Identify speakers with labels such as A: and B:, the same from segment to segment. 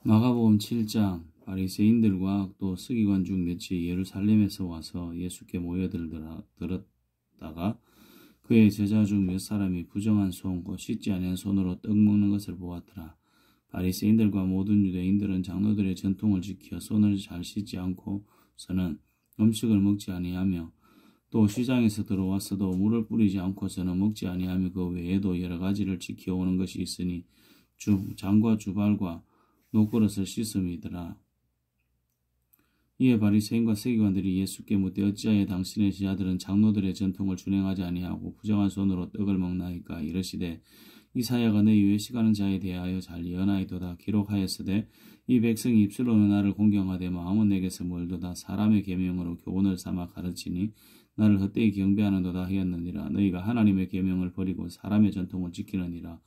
A: 마가복음 7장. 바리새인들과 또 서기관 중 몇이 예루살렘에서 와서 예수께 모여들었다가 그의 제자 중 몇 사람이 부정한 손 곧 씻지 아니한 손으로 떡 먹는 것을 보았더라. 바리새인들과 모든 유대인들은 장로들의 전통을 지켜 손을 잘 씻지 않고서는 음식을 먹지 아니하며 또 시장에서 들어왔어도 물을 뿌리지 않고서는 먹지 아니하며 그 외에도 여러 가지를 지켜오는 것이 있으니 장과 주발과 노그릇을 씻음이더라. 이에 바리새인과 서기관들이 예수께 묻되 어찌하여 당신의 제자들은 장로들의 전통을 준행하지 아니하고 부정한 손으로 떡을 먹나이까? 이르시되 이사야가 너희 외식하는 자에 대하여 잘 예언하였도다. 기록하였으되 이 백성이 입술로는 나를 공경하되 마음은 내게서 멀도다. 사람의 계명으로 교훈을 삼아 가르치니 나를 헛되이 경배하는도다 하였느니라. 너희가 하나님의 계명을 버리고 사람의 전통을 지키느니라.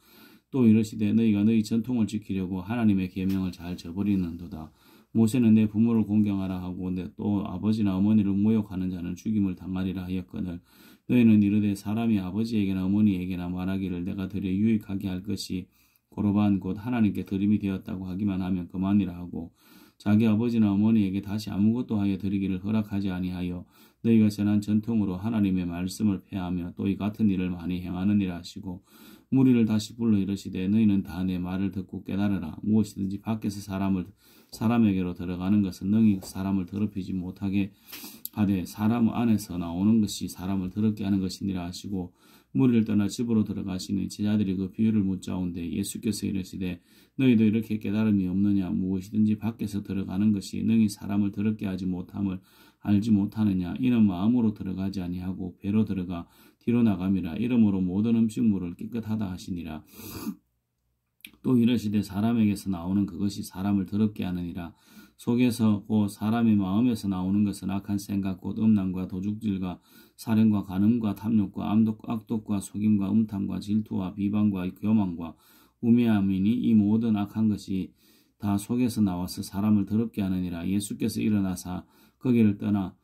A: 또 이르시되 너희가 너희 전통을 지키려고 하나님의 계명을 잘 저버리는도다. 모세는 내 부모를 공경하라 하고 또 아버지나 어머니를 모욕하는 자는 죽임을 당하리라 하였거늘 너희는 이르되 사람이 아버지에게나 어머니에게나 말하기를 내가 드려 유익하게 할 것이 고르반 곧 하나님께 드림이 되었다고 하기만 하면 그만이라 하고 자기 아버지나 어머니에게 다시 아무것도 하여 드리기를 허락하지 아니하여 너희가 전한 전통으로 하나님의 말씀을 폐하며 또 이 같은 일을 많이 행하느니라 하시고 무리를 다시 불러 이르시되 너희는 다 내 말을 듣고 깨달으라. 무엇이든지 밖에서 사람에게로 들어가는 것은 능히 사람을 더럽히지 못하게 하되 사람 안에서 나오는 것이 사람을 더럽게 하는 것이니라 하시고 무리를 떠나 집으로 들어가시니 제자들이 그 비유를 묻자온데 예수께서 이르시되 너희도 이렇게 깨달음이 없느냐? 무엇이든지 밖에서 들어가는 것이 능히 사람을 더럽게 하지 못함을 알지 못하느냐? 이는 마음으로 들어가지 아니하고 배로 들어가 뒤로 나감이라. 이러므로 모든 음식물을 깨끗하다 하시니라. 또 이르시되 사람에게서 나오는 그것이 사람을 더럽게 하느니라. 속에서 곧 사람의 마음에서 나오는 것은 악한 생각 곧 음란과 도둑질과 살인과 간음과 탐욕과 악독과 속임과 음탕과 질투와 비방과 교만과 우매함이니 이 모든 악한 것이 다 속에서 나와서 사람을 더럽게 하느니라. 예수께서 일어나사 거기를 떠나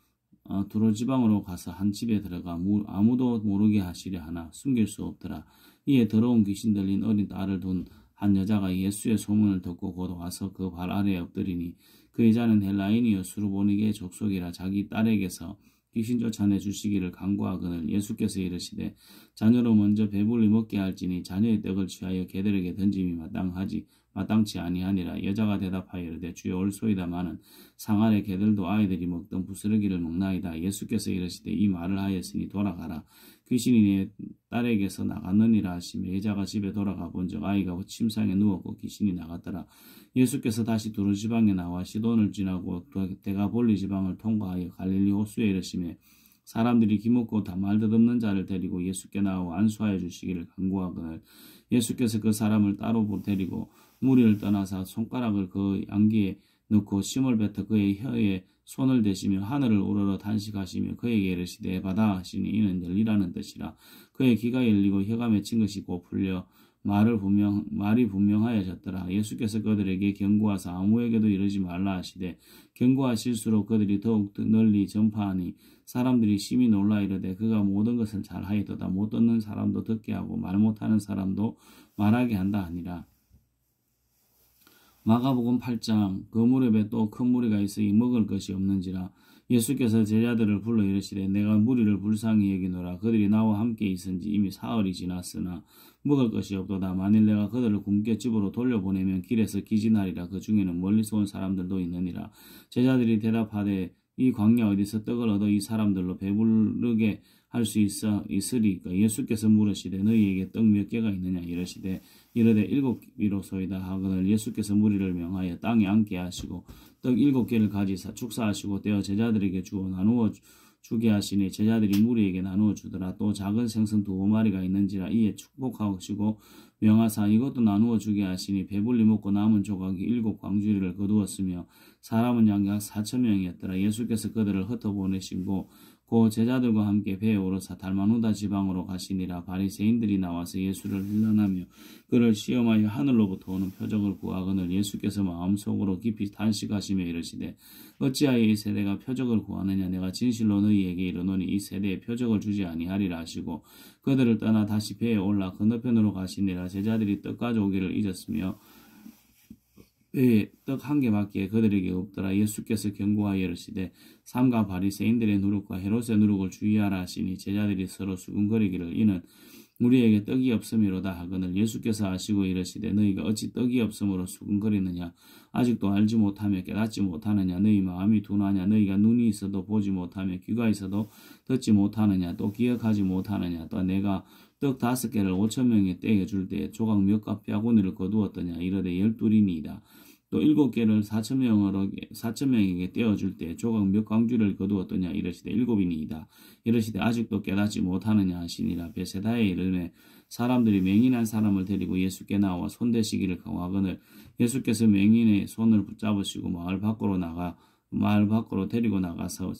A: 두로 지방으로 가서 한 집에 들어가 아무도 모르게 하시려 하나 숨길 수 없더라. 이에 더러운 귀신 들린 어린 딸을 둔 한 여자가 예수의 소문을 듣고 곧 와서 그 발 아래에 엎드리니 그 여자는 헬라인이여 수르보니게 족속이라. 자기 딸에게서 귀신 쫓아내 주시기를 간구하거늘 예수께서 이르시되 자녀로 먼저 배불리 먹게 할지니 자녀의 떡을 취하여 개들에게 던짐이 마땅치 아니하니라. 여자가 대답하여 이르되 주여 올소이다마는 상 아래 개들도 아이들이 먹던 부스러기를 먹나이다. 예수께서 이르시되 이 말을 하였으니 돌아가라. 귀신이 내 딸에게서 나갔느니라 하시며 여자가 집에 돌아가 본즉 아이가 침상에 누웠고 귀신이 나갔더라. 예수께서 다시 두로 지방에 나와 시돈을 지나고 데가볼리 지방을 통과하여 갈릴리 호수에 이르시며 사람들이 기먹고 다 말도 없는 자를 데리고 예수께 나와 안수하여 주시기를 간구하거늘 예수께서 그 사람을 따로 데리고 무리를 떠나사 손가락을 그 양기에 넣고 침을 뱉어 그의 혀에 손을 대시며 하늘을 우러러 단식하시며 그에게 이르시되 받아 하시니 이는 열리라는 뜻이라. 그의 귀가 열리고 혀가 맺힌 것이 곧 풀려 말이 분명하여졌더라. 예수께서 그들에게 경고하사 아무에게도 이르지 말라 하시되 경고하실수록 그들이 더욱 널리 전파하니 사람들이 심히 놀라 이르되 그가 모든 것을 잘하였도다. 못 듣는 사람도 듣게 하고 말 못하는 사람도 말하게 한다 하니라. 마가복음 8장. 그 무렵에 또 큰 무리가 있으니 먹을 것이 없는지라. 예수께서 제자들을 불러 이르시되 내가 무리를 불쌍히 여기노라. 그들이 나와 함께 있은지 이미 사흘이 지났으나 먹을 것이 없도다. 만일 내가 그들을 굶겨 집으로 돌려보내면 길에서 기진하리라. 그 중에는 멀리서 온 사람들도 있느니라. 제자들이 대답하되 이 광야 어디서 떡을 얻어 이 사람들로 배부르게 할 수 있으리까? 예수께서 물으시되 너희에게 떡 몇 개가 있느냐? 이르시되 이르되 7개로소이다 하거늘 예수께서 무리를 명하여 땅에 앉게 하시고 떡 7개를 가지사 축사하시고 떼어 제자들에게 주어 나누어 주게 하시니 제자들이 무리에게 나누어 주더라. 또 작은 생선 2마리가 있는지라. 이에 축복하시고 명하사 이것도 나누어 주게 하시니 배불리 먹고 남은 조각이 7광주리를 거두었으며 사람은 약 4,000명이었더라. 예수께서 그들을 흩어보내시고 그 제자들과 함께 배에 오르사 달마누다 지방으로 가시니라. 바리새인들이 나와서 예수를 일러나며 그를 시험하여 하늘로부터 오는 표적을 구하거늘 예수께서 마음속으로 깊이 단식하시며 이르시되 어찌하여 이 세대가 표적을 구하느냐? 내가 진실로 너희에게 이르노니 이 세대에 표적을 주지 아니하리라 하시고 그들을 떠나 다시 배에 올라 건너편으로 가시니라. 제자들이 떡 가져오기를 잊었으며 외에 떡 한 개밖에 그들에게 없더라. 예수께서 경고하여 이르시되 삼가 바리새인들의 누룩과 헤롯의 누룩을 주의하라 하시니 제자들이 서로 수군거리기를 이는 우리에게 떡이 없음이로다 하거늘 예수께서 아시고 이르시되 너희가 어찌 떡이 없음으로 수군거리느냐 아직도 알지 못하며 깨닫지 못하느냐 너희 마음이 둔하냐 너희가 눈이 있어도 보지 못하며 귀가 있어도 듣지 못하느냐 또 기억하지 못하느냐 또 내가 떡 5개를 5,000명에 떼어 줄 때에 조각 몇과 뼈고니를 거두었더냐 이르되 12이니이다. 또 7개를 4,000명에게 떼어줄 때 조각 몇 광주를 거두었더냐 이르시되 7이니이다. 이르시되 아직도 깨닫지 못하느냐 하시니라. 베세다에 이르매 사람들이 맹인한 사람을 데리고 예수께 나와 손대시기를 강화하거늘 예수께서 맹인의 손을 붙잡으시고 마을 밖으로 데리고 나가서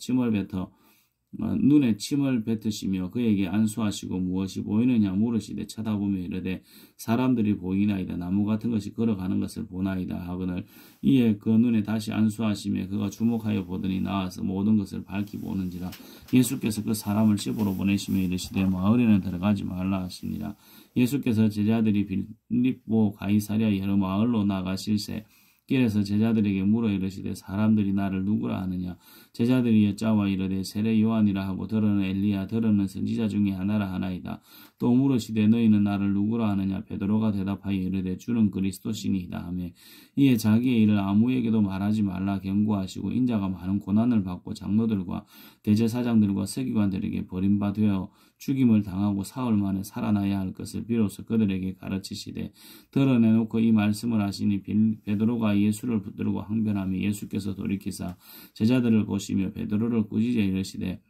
A: 눈에 침을 뱉으시며 그에게 안수하시고 무엇이 보이느냐 물으시되 쳐다보며 이르되 사람들이 보이나이다. 나무 같은 것이 걸어가는 것을 보나이다 하거늘 이에 그 눈에 다시 안수하시며 그가 주목하여 보더니 나와서 모든 것을 밝히 보는지라. 예수께서 그 사람을 집으로 보내시며 이르시되 마을에는 들어가지 말라 하시니라. 예수께서 제자들이 빌립보 가이사랴 여러 마을로 나가실새 길에서 제자들에게 물어 이르시되 사람들이 나를 누구라 하느냐. 제자들이 여짜와 이르되 세례 요한이라 하고 더러는 엘리야 더러는 선지자 중에 하나라 하나이다. 또 물으시되 너희는 나를 누구라 하느냐. 베드로가 대답하여 이르되 주는 그리스도시니이다 하며 이에 자기의 일을 아무에게도 말하지 말라 경고하시고 인자가 많은 고난을 받고 장로들과 대제사장들과 서기관들에게 버림받아 죽임을 당하고 사흘 만에 살아나야 할 것을 비로소 그들에게 가르치시되 드러내놓고 이 말씀을 하시니 베드로가 예수를 붙들고 항변하며 예수께서 돌이키사 제자들을 보시며 베드로를 꾸짖어 이르시되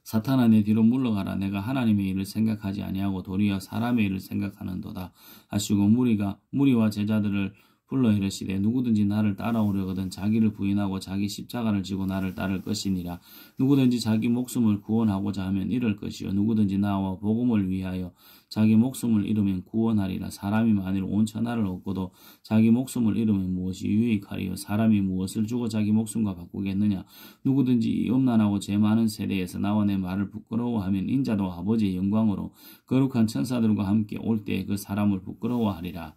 A: 사탄아 내 뒤로 물러가라. 내가 하나님의 일을 생각하지 아니하고 도리어 사람의 일을 생각하는도다 하시고 무리와 제자들을 불러 이르시되 누구든지 나를 따라오려거든 자기를 부인하고 자기 십자가를 지고 나를 따를 것이니라. 누구든지 자기 목숨을 구원하고자 하면 잃을 것이요 누구든지 나와 복음을 위하여 자기 목숨을 잃으면 구원하리라. 사람이 만일 온 천하를 얻고도 자기 목숨을 잃으면 무엇이 유익하리요. 사람이 무엇을 주고 자기 목숨과 바꾸겠느냐. 누구든지 이 음란하고 죄 많은 세대에서 나와 내 말을 부끄러워하면 인자도 아버지의 영광으로 거룩한 천사들과 함께 올 때에 그 사람을 부끄러워하리라.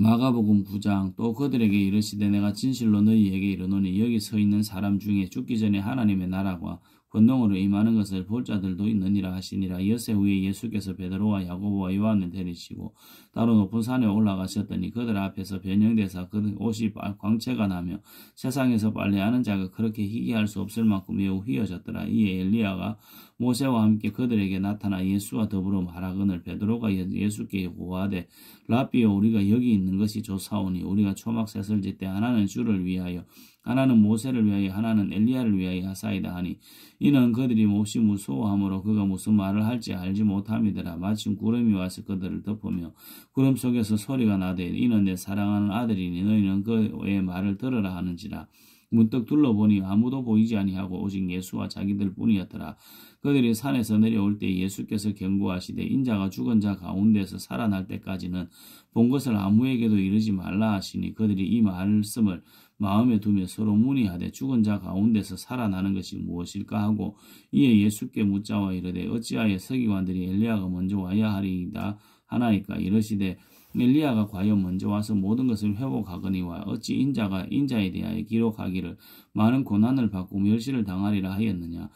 A: 마가복음 9장 또 그들에게 이르시되 내가 진실로 너희에게 이르노니 여기 서 있는 사람 중에 죽기 전에 하나님의 나라와 권능으로 임하는 것을 볼 자들도 있느니라 하시니라. 엿새 후에 예수께서 베드로와 야고보와 요한을 데리시고 따로 높은 산에 올라가셨더니 그들 앞에서 변형되사 그 옷이 광채가 나며 세상에서 빨래하는 자가 그렇게 희귀할 수 없을 만큼 매우 휘어졌더라. 이에 엘리야가 모세와 함께 그들에게 나타나 예수와 더불어 말하거늘 베드로가 예수께 고하되 랍비여 우리가 여기 있는 것이 좋사오니 우리가 초막셋을 짓되 하나는 주를 위하여 하나는 모세를 위하여 하나는 엘리야를 위하여 하사이다 하니 이는 그들이 몹시 무서워하므로 그가 무슨 말을 할지 알지 못함이더라. 마침 구름이 와서 그들을 덮으며 구름 속에서 소리가 나되 이는 내 사랑하는 아들이니 너희는 그의 말을 들으라 하는지라. 문득 둘러보니 아무도 보이지 아니하고 오직 예수와 자기들 뿐이었더라. 그들이 산에서 내려올 때 예수께서 경고하시되 인자가 죽은 자 가운데서 살아날 때까지는 본 것을 아무에게도 이르지 말라 하시니 그들이 이 말씀을 마음에 두며 서로 문의하되 죽은 자 가운데서 살아나는 것이 무엇일까 하고 이에 예수께 묻자와 이르되 어찌하여 서기관들이 엘리야가 먼저 와야 하리이다 하나이까. 이르시되 엘리야가 과연 먼저 와서 모든 것을 회복하거니와 어찌 인자가 인자에 대하여 기록하기를 많은 고난을 받고 멸시를 당하리라 하였느냐.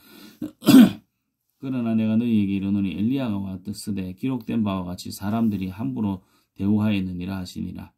A: 그러나 내가 너희에게 이르노니 엘리야가 왔으되 기록된 바와 같이 사람들이 함부로 대우하였느니라 하시니라.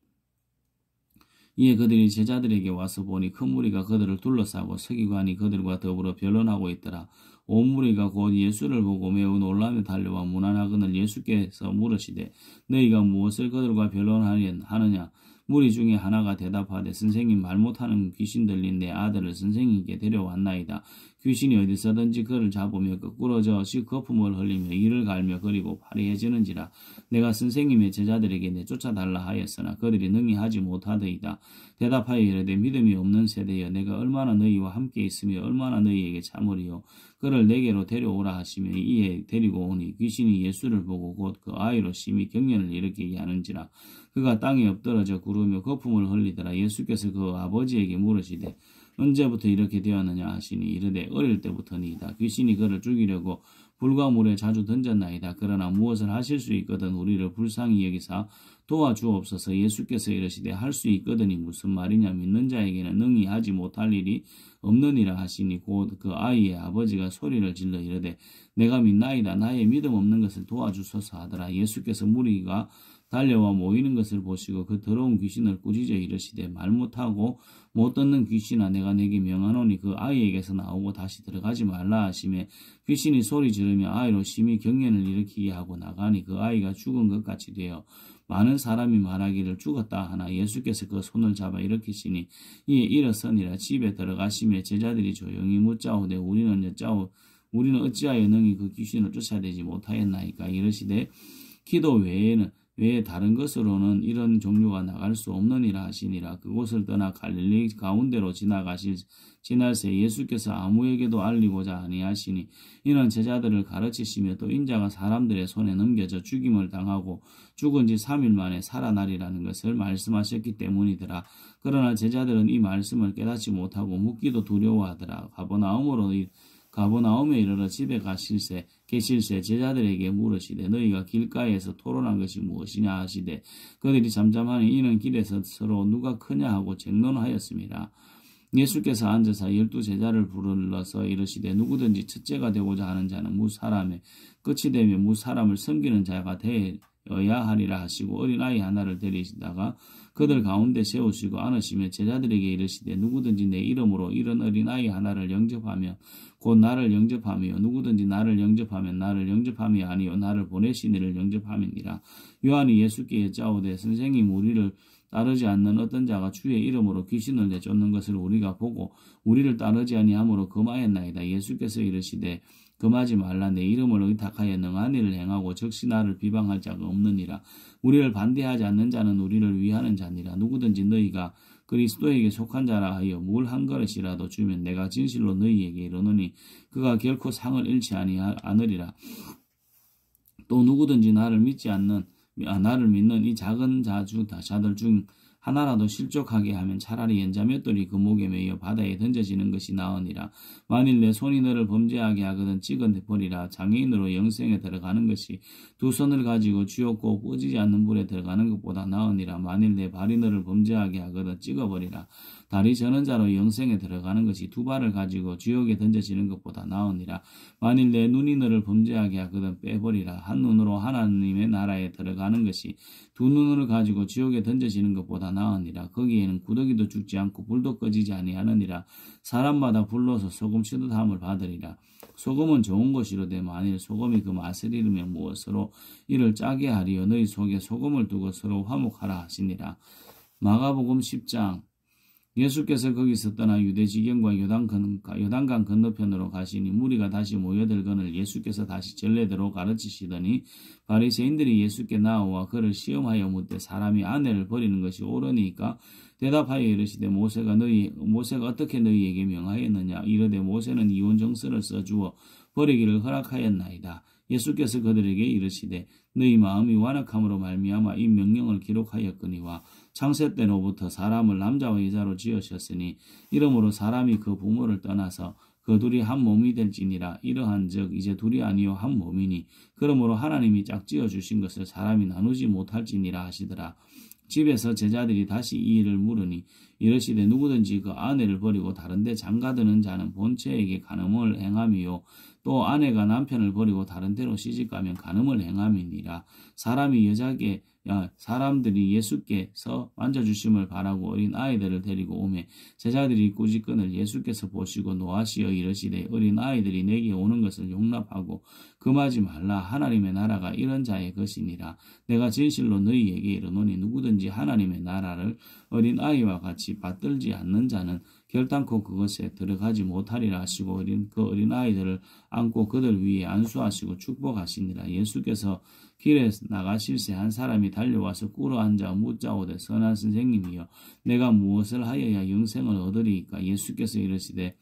A: 이에 그들이 제자들에게 와서 보니 큰 무리가 그들을 둘러싸고 서기관이 그들과 더불어 변론하고 있더라. 온 무리가 곧 예수를 보고 매우 놀라며 달려와 문안하거늘 예수께서 물으시되 너희가 무엇을 그들과 변론하느냐. 무리 중에 하나가 대답하되 선생님 말 못하는 귀신 들린 내 아들을 선생님께 데려왔나이다. 귀신이 어디서든지 그를 잡으며 거꾸로 저시 거품을 흘리며 이를 갈며 그리고 파리해지는지라. 내가 선생님의 제자들에게 내쫓아달라 하였으나 그들이 능히 하지 못하더이다. 대답하여 이르되 믿음이 없는 세대여 내가 얼마나 너희와 함께 있으며 얼마나 너희에게 참으리요. 그를 내게로 데려오라 하시며 이에 데리고 오니 귀신이 예수를 보고 곧 그 아이로 심히 경련을 일으키게 하는지라. 그가 땅에 엎드러져 구르며 거품을 흘리더라. 예수께서 그 아버지에게 물으시되 언제부터 이렇게 되었느냐 하시니 이르되 어릴 때부터니이다. 귀신이 그를 죽이려고 불과 물에 자주 던졌나이다. 그러나 무엇을 하실 수 있거든 우리를 불쌍히 여기사 도와주옵소서. 예수께서 이르시되 할 수 있거든이 무슨 말이냐. 믿는 자에게는 능히 하지 못할 일이 없느니라 하시니 곧 그 아이의 아버지가 소리를 질러 이르되 내가 믿나이다. 나의 믿음 없는 것을 도와주소서 하더라. 예수께서 무리가 달려와 모이는 것을 보시고 그 더러운 귀신을 꾸짖어 이르시되 말 못하고 못 듣는 귀신아 내가 내게 명하노니 그 아이에게서 나오고 다시 들어가지 말라 하시매 귀신이 소리 지르며 아이로 심히 경련을 일으키게 하고 나가니 그 아이가 죽은 것 같이 되어 많은 사람이 말하기를 죽었다 하나 예수께서 그 손을 잡아 일으키시니 이에 일어서니라. 집에 들어가시며 제자들이 조용히 묻자오되 우리는 어찌하여 능히 그 귀신을 쫓아내지 못하였나이까. 이르시되 기도 외에 다른 것으로는 이런 종류가 나갈 수 없느니라 하시니라. 그곳을 떠나 갈릴리 가운데로 지날새 예수께서 아무에게도 알리고자 아니하시니 이는 제자들을 가르치시며 또 인자가 사람들의 손에 넘겨져 죽임을 당하고 죽은 지 3일 만에 살아나리라는 것을 말씀하셨기 때문이더라. 그러나 제자들은 이 말씀을 깨닫지 못하고 묻기도 두려워하더라. 가버나움에 이르러 집에 계실새 제자들에게 물으시되 너희가 길가에서 토론한 것이 무엇이냐 하시되 그들이 잠잠하니 이는 길에서 서로 누가 크냐 하고 쟁론하였습니다. 예수께서 앉아서 12제자를 불러서 이르시되 누구든지 첫째가 되고자 하는 자는 무사람의 끝이 되며 무사람을 섬기는 자가 되어야 하리라 하시고 어린아이 하나를 데리시다가 그들 가운데 세우시고 안으시며 제자들에게 이르시되 누구든지 내 이름으로 이런 어린아이 하나를 영접하며 곧 나를 영접하며 누구든지 나를 영접하면 나를 영접함이 아니요 나를 보내신 이를 영접함이니라. 요한이 예수께 여짜오되 선생님 우리를 따르지 않는 어떤 자가 주의 이름으로 귀신을 내쫓는 것을 우리가 보고 우리를 따르지 아니하므로 금하였나이다. 예수께서 이르시되 금하지 말라. 내 이름을 의탁하여 능한 일을 행하고 즉시 나를 비방할 자가 없느니라. 우리를 반대하지 않는 자는 우리를 위하는 자니라. 누구든지 너희가 그리스도에게 속한 자라 하여 물 한 그릇이라도 주면 내가 진실로 너희에게 이르노니 그가 결코 상을 잃지 않으리라. 또 누구든지 나를 믿는 이 작은 자들 중 하나라도 실족하게 하면 차라리 연자 맷돌이 그 목에 매여 바다에 던져지는 것이 나으니라. 만일 내 손이 너를 범죄하게 하거든 찍어버리라. 장애인으로 영생에 들어가는 것이 두 손을 가지고 쥐었고 꺼지지 않는 불에 들어가는 것보다 나으니라. 만일 내 발이 너를 범죄하게 하거든 찍어버리라. 다리 저는 자로 영생에 들어가는 것이 두 발을 가지고 지옥에 던져지는 것보다 나으니라. 만일 내 눈이 너를 범죄하게 하거든 빼버리라. 한 눈으로 하나님의 나라에 들어가는 것이 두 눈을 가지고 지옥에 던져지는 것보다 나으니라. 거기에는 구더기도 죽지 않고 불도 꺼지지 아니하느니라. 사람마다 불러서 소금치듯 함을 받으리라. 소금은 좋은 것이로되 만일 소금이 그 맛을 잃으면 무엇으로 이를 짜게 하리요. 너희 속에 소금을 두고 서로 화목하라 하시니라. 마가복음 10장. 예수께서 거기서 떠나 유대 지경과 요단강 건너편으로 가시니 무리가 다시 모여들거늘 예수께서 다시 전례대로 가르치시더니 바리새인들이 예수께 나와 그를 시험하여 묻되 사람이 아내를 버리는 것이 옳으니까 대답하여 이르시되 모세가 어떻게 너희에게 명하였느냐. 이르되 모세는 이혼 정서를 써주어 버리기를 허락하였나이다. 예수께서 그들에게 이르시되 너희 마음이 완악함으로 말미암아 이 명령을 기록하였거니와 창세 때로부터 사람을 남자와 여자로 지으셨으니 이러므로 사람이 그 부모를 떠나서 그 둘이 한 몸이 될지니라. 이러한즉 이제 둘이 아니요 한 몸이니 그러므로 하나님이 짝지어 주신 것을 사람이 나누지 못할지니라 하시더라. 집에서 제자들이 다시 이 일을 물으니 이르시되 누구든지 그 아내를 버리고 다른 데 장가드는 자는 본체에게 간음을 행함이요 또 아내가 남편을 버리고 다른 데로 시집가면 간음을 행함이니라. 사람들이 예수께서 만져주심을 바라고 어린 아이들을 데리고 오매 제자들이 꾸짖거늘 예수께서 보시고 노하시어 이르시되 어린 아이들이 내게 오는 것을 용납하고 금하지 말라. 하나님의 나라가 이런 자의 것이니라. 내가 진실로 너희에게 이르노니 누구든지 하나님의 나라를 어린 아이와 같이 받들지 않는 자는 결단코 그것에 들어가지 못하리라 하시고 그 어린 아이들을 안고 그들 위에 안수하시고 축복하시니라. 예수께서 길에 나가실새 한 사람이 달려와서 꿇어 앉아 묻자오되 선한 선생님이여 내가 무엇을 하여야 영생을 얻으리이까. 예수께서 이르시되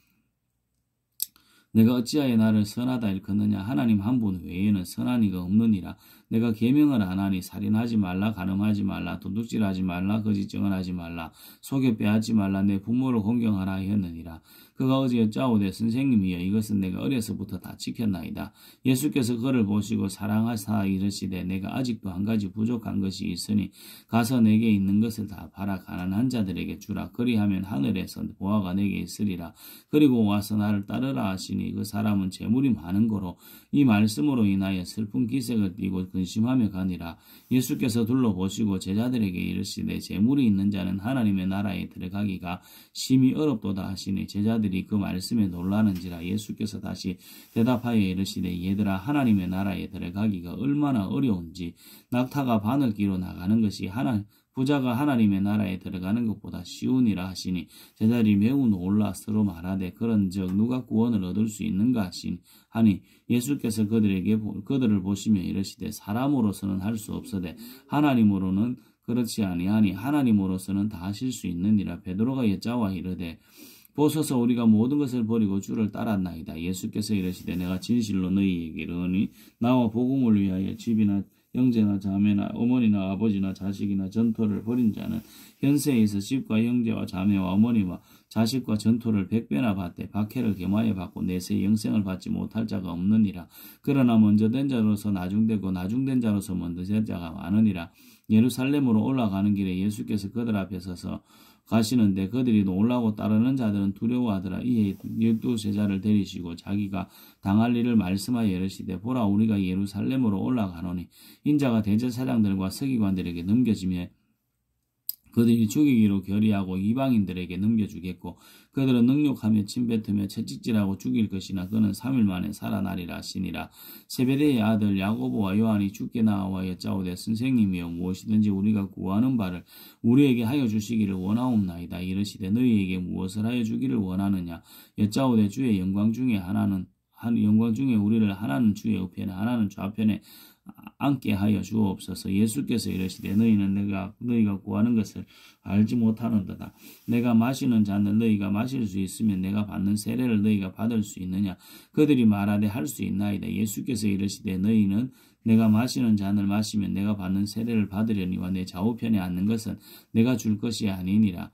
A: 내가 어찌하여 나를 선하다 일컫느냐. 하나님 한 분 외에는 선한 이가 없느니라. 내가 계명을 안 하니 살인하지 말라, 간음하지 말라, 도둑질하지 말라, 거짓 증언하지 말라, 속여 빼앗지 말라, 내 부모를 공경하라 하였느니라. 그가 어제 여짜오되 선생님이여 이것은 내가 어려서부터 다 지켰나이다. 예수께서 그를 보시고 사랑하사 이르시되 내가 아직도 한 가지 부족한 것이 있으니 가서 내게 있는 것을 다 팔아 가난한 자들에게 주라. 그리하면 하늘에서 보화가 내게 있으리라. 그리고 와서 나를 따르라 하시니 그 사람은 재물이 많은 거로 이 말씀으로 인하여 슬픈 기색을 띠고 근심하며 가니라. 예수께서 둘러보시고 제자들에게 이르시되 재물이 있는 자는 하나님의 나라에 들어가기가 심히 어렵도다 하시니 제자들이 그 말씀에 놀라는지라. 예수께서 다시 대답하여 이르시되 얘들아 하나님의 나라에 들어가기가 얼마나 어려운지 낙타가 바늘기로 나가는 것이 부자가 하나님의 나라에 들어가는 것보다 쉬우니라 하시니 제자들이 매우 놀라 서로 말하되 그런즉 누가 구원을 얻을 수 있는가 하니 예수께서 그들을 보시며 이르시되 사람으로서는 할 수 없으되 하나님으로는 그렇지 아니하니 하나님으로서는 다 하실 수 있느니라. 베드로가 여짜와 이르되 보소서 우리가 모든 것을 버리고 주를 따랐나이다. 예수께서 이르시되 내가 진실로 너희에게 이르노니 나와 복음을 위하여 집이나 형제나 자매나 어머니나 아버지나 자식이나 전토를 벌인 자는 현세에 있어 집과 형제와 자매와 어머니와 자식과 전토를 100배나 받되 박해를 겸하여 받고 내세 영생을 받지 못할 자가 없느니라. 그러나 먼저 된 자로서 나중되고 나중된 자로서 먼저 된 자가 많으니라. 예루살렘으로 올라가는 길에 예수께서 그들 앞에 서서 가시는데 그들이 놀라고 따르는 자들은 두려워하더라. 이에 12제자를 데리시고 자기가 당할 일을 말씀하여 이르시되 보라 우리가 예루살렘으로 올라가노니 인자가 대제사장들과 서기관들에게 넘겨지며 그들이 죽이기로 결의하고 이방인들에게 넘겨주겠고 그들은 능욕하며 침뱉으며 채찍질하고 죽일 것이나 그는 3일 만에 살아나리라 하시니라. 세베대의 아들 야고보와 요한이 주께 나와 여짜오되 선생님이여 무엇이든지 우리가 구하는 바를 우리에게 하여 주시기를 원하옵나이다. 이르시되 너희에게 무엇을 하여 주기를 원하느냐. 여짜오되 주의 영광 중에 우리를 하나는 주의 우편에 하나는 좌편에 앉게 하여 주옵소서. 예수께서 이르시되 너희는 너희가 구하는 것을 알지 못하는도다. 내가 마시는 잔을 너희가 마실 수 있으면 내가 받는 세례를 너희가 받을 수 있느냐. 그들이 말하되 할 수 있나이다. 예수께서 이르시되 너희는 내가 마시는 잔을 마시면 내가 받는 세례를 받으려니와 내 좌우편에 앉는 것은 내가 줄 것이 아니라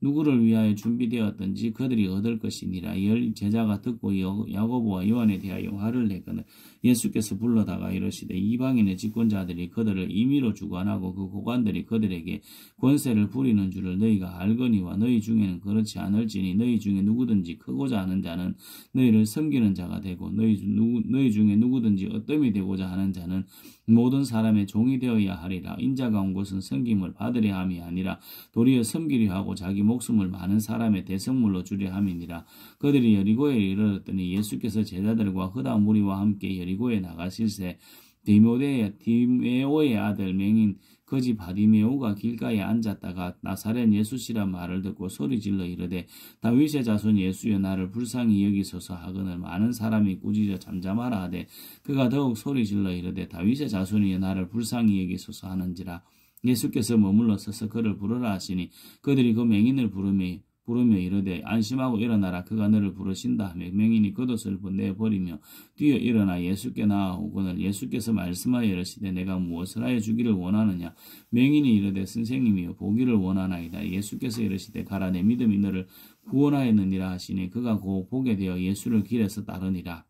A: 누구를 위하여 준비되었든지 그들이 얻을 것이니라. 열 제자가 듣고 야고보와 요한에 대하여 화를 내거늘 예수께서 불러다가 이르시되 이방인의 집권자들이 그들을 임의로 주관하고 그 고관들이 그들에게 권세를 부리는 줄을 너희가 알거니와 너희 중에는 그렇지 않을지니 너희 중에 누구든지 크고자 하는 자는 너희를 섬기는 자가 되고 너희 중에 누구든지 어뜸이 되고자 하는 자는 모든 사람의 종이 되어야 하리라. 인자가 온 것은 섬김을 받으려 함이 아니라 도리어 섬기려 하고 자기 목숨을 많은 사람의 대성물로 주려 함이니라. 그들이 여리고에 이르렀더니 예수께서 제자들과 허다 무리와 함께 여리고에 나가실새 디메오의 아들 맹인 거지 바디메오가 길가에 앉았다가 나사렛 예수시란 말을 듣고 소리질러 이르되 다윗의 자손 예수여 나를 불쌍히 여기소서 하거늘 많은 사람이 꾸짖어 잠잠하라 하되 그가 더욱 소리질러 이르되 다윗의 자손이여 나를 불쌍히 여기소서 하는지라. 예수께서 머물러 서서 그를 부르라 하시니 그들이 그 맹인을 부르며 이르되 안심하고 일어나라 그가 너를 부르신다 하며 맹인이 겉옷을 내버리며 뛰어 일어나 예수께 나아오거늘 예수께서 말씀하여 이르시되 내가 무엇을 하여 주기를 원하느냐. 맹인이 이르되 선생님이여 보기를 원하나이다. 예수께서 이르시되 가라 내 믿음이 너를 구원하였느니라 하시니 그가 곧 보게 되어 예수를 길에서 따르니라.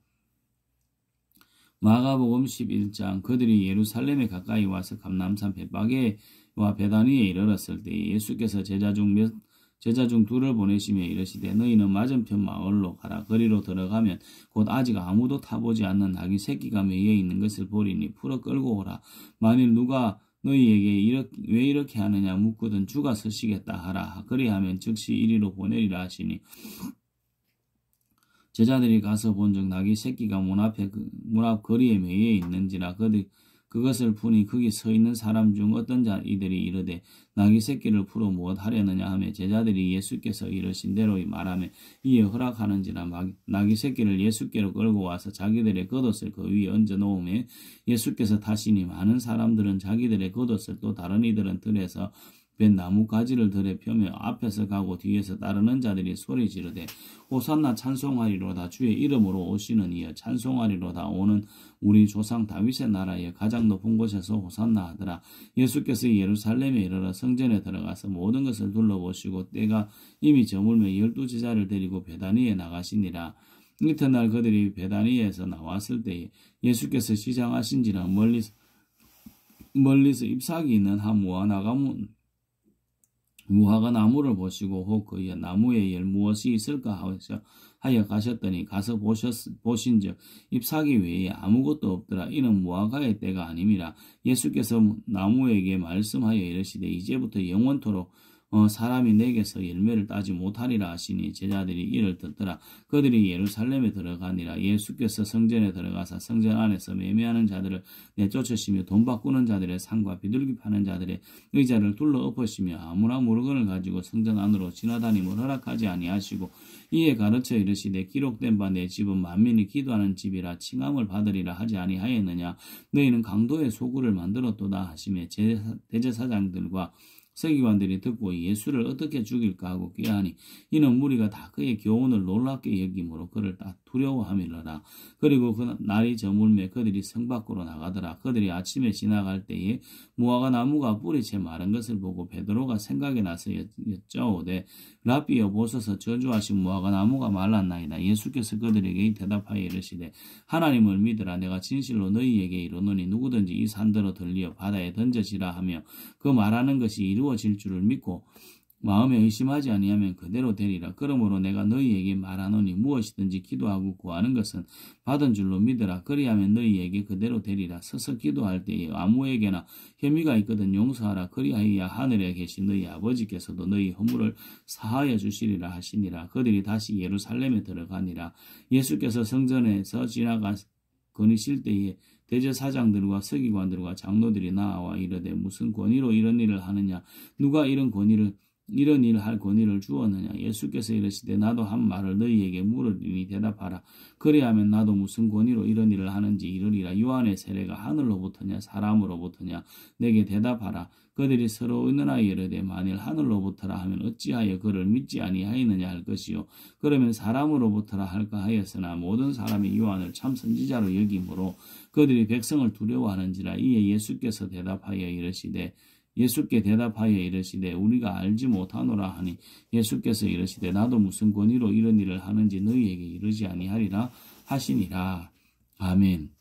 A: 마가복음 11장. 그들이 예루살렘에 가까이 와서 감람산 벳바게와 베다니에 이르렀을 때 예수께서 제자 중 둘을 보내시며 이르시되 너희는 맞은편 마을로 가라. 거리로 들어가면 곧 아직 아무도 타보지 않는 낙이 새끼가 매여 있는 것을 보리니 풀어 끌고 오라. 만일 누가 너희에게 왜 이렇게 하느냐 묻거든 주가 서시겠다 하라. 그리하면 즉시 이리로 보내리라 하시니 제자들이 가서 본즉 낙이 새끼가 문 앞 거리에 매여 있는지라. 그것을 푸니 거기 서 있는 사람 중 어떤 이들이 이르되 낙이 새끼를 풀어 무엇 하려느냐 하며 제자들이 예수께서 이르신 대로 말하며 이에 허락하는지라. 낙이 새끼를 예수께로 끌고 와서 자기들의 겉옷을 그 위에 얹어 놓으며 예수께서 타시니 많은 사람들은 자기들의 겉옷을 또 다른 이들은 들에서 벤 나무 가지를 들에 펴며 앞에서 가고 뒤에서 따르는 자들이 소리 지르되 호산나 찬송하리로다 주의 이름으로 오시는 이여 찬송하리로다 오는 우리 조상 다윗의 나라에 가장 높은 곳에서 호산나 하더라. 예수께서 예루살렘에 이르러 성전에 들어가서 모든 것을 둘러보시고 때가 이미 저물며 12제자를 데리고 베다니에 나가시니라. 이튿날 그들이 베다니에서 나왔을 때에 예수께서 시장하신지라 멀리서 잎사귀 있는 한 무화과 나무를 보시고 혹 그의 나무에 열 무엇이 있을까 하여 가셨더니 가서 보신즉 잎사귀 외에 아무것도 없더라. 이는 무화과의 때가 아님이라. 예수께서 나무에게 말씀하여 이르시되 이제부터 영원토록 사람이 내게서 열매를 따지 못하리라 하시니 제자들이 이를 듣더라. 그들이 예루살렘에 들어가니라. 예수께서 성전에 들어가사 성전 안에서 매매하는 자들을 내쫓으시며 돈 바꾸는 자들의 상과 비둘기 파는 자들의 의자를 둘러 엎으시며 아무나 물건을 가지고 성전 안으로 지나다님을 허락하지 아니하시고 이에 가르쳐 이르시되 기록된 바 내 집은 만민이 기도하는 집이라 칭함을 받으리라 하지 아니하였느냐. 너희는 강도의 소굴을 만들었도다 하시며 대제사장들과 서기관들이 듣고 예수를 어떻게 죽일까 하고 꾀하니 이는 무리가 다 그의 교훈을 놀랍게 여김으로 그를 다 두려워함이러라. 그리고 그 날이 저물매 그들이 성 밖으로 나가더라. 그들이 아침에 지나갈 때에 무화과 나무가 뿌리채 마른 것을 보고 베드로가 생각이 나서 여짜오되 랍비여 보소서 저주하신 무화과 나무가 말랐나이다. 예수께서 그들에게 대답하여 이르시되 하나님을 믿으라. 내가 진실로 너희에게 이르노니 누구든지 이 산더러 들리어 바다에 던져지라 하며 그 말하는 것이 이루어질 줄을 믿고 마음에 의심하지 아니하면 그대로 되리라. 그러므로 내가 너희에게 말하노니 무엇이든지 기도하고 구하는 것은 받은 줄로 믿으라. 그리하면 너희에게 그대로 되리라. 서서 기도할 때에 아무에게나 혐의가 있거든 용서하라. 그리하여야 하늘에 계신 너희 아버지께서도 너희 허물을 사하여 주시리라 하시니라. 그들이 다시 예루살렘에 들어가니라. 예수께서 성전에서 지나가 거니실 때에 대제사장들과 서기관들과 장로들이 나와 이르되 무슨 권위로 이런 일을 하느냐. 누가 이런 일 할 권위를 주었느냐. 예수께서 이르시되 나도 한 말을 너희에게 물으리니 대답하라. 그리하면 나도 무슨 권위로 이런 일을 하는지 이르리라. 요한의 세례가 하늘로부터냐 사람으로부터냐. 내게 대답하라. 그들이 서로 의논하여 이르되 만일 하늘로부터라 하면 어찌하여 그를 믿지 아니하였느냐 할 것이요. 그러면 사람으로부터라 할까 하였으나 모든 사람이 요한을 참 선지자로 여김으로 그들이 백성을 두려워하는지라. 이에 예수께서 예수께 대답하여 이르시되 우리가 알지 못하노라 하니 예수께서 이르시되 나도 무슨 권위로 이런 일을 하는지 너희에게 이르지 아니하리라 하시니라. 아멘.